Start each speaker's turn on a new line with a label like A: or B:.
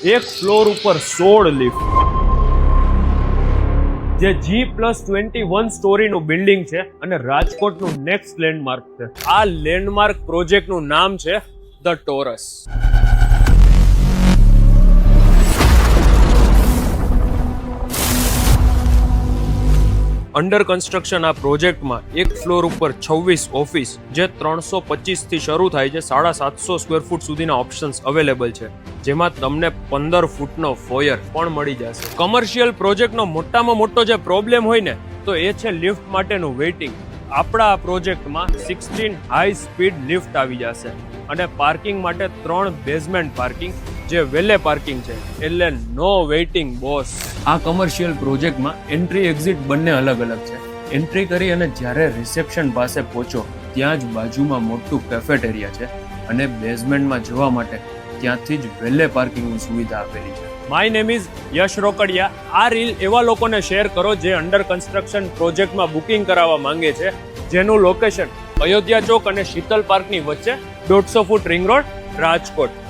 A: એક ફ્લોર ઉપર 16 લિફ્ટ, જે G+21 સ્ટોરીનું બિલ્ડિંગ છે અને રાજકોટનું નેક્સ્ટ લેન્ડમાર્ક છે. આ લેન્ડમાર્ક પ્રોજેક્ટનું નામ છે ધ ટોરસ. અંડર કન્સ્ટ્રક્શન આ પ્રોજેક્ટમાં એક ફ્લોર ઉપર 26 ઓફિસ, જે 325 થી શરૂ થાય છે, 750 સ્ક્વેર ફૂટ સુધીના ઓપ્શન્સ અવેલેબલ છે, જેમાં તમને 15 ફૂટનો ફોયર પણ મળી જશે. કમર્શિયલ પ્રોજેક્ટનો મોટામાં મોટો જે પ્રોબ્લેમ હોય ને, તો એ છે લિફ્ટ માટેનું વેઇટિંગ. આપણા આ પ્રોજેક્ટમાં 16 હાઈ સ્પીડ લિફ્ટ આવી જશે અને પાર્કિંગ માટે 3 બેઝમેન્ટ પાર્કિંગ, જે વેલે પાર્કિંગ છે, એટલે નો વેઇટિંગ બોસ. આ કમર્શિયલ પ્રોજેક્ટમાં એન્ટ્રી એક્ઝિટ બંને અલગ અલગ છે. એન્ટ્રી કરી અને જ્યારે રિસેપ્શન પાસે પહોંચો, ત્યાં જ બાજુમાં મોટું કેફેટેરિયા છે અને બેઝમેન્ટમાં જવા માટે ત્યાંથી જ વેલે પાર્કિંગની સુવિધા આપેલી છે. માય નેમ ઇઝ યશ રોકડિયા. આ રીલ એવા લોકોને શેર કરો જે અંડર કન્સ્ટ્રક્શન પ્રોજેક્ટમાં બુકિંગ કરાવવા માંગે છે, જેનું લોકેશન અયોધ્યા ચોક અને શીતલ પાર્કની વચ્ચે 150 ફૂટ રિંગ રોડ, રાજકોટ.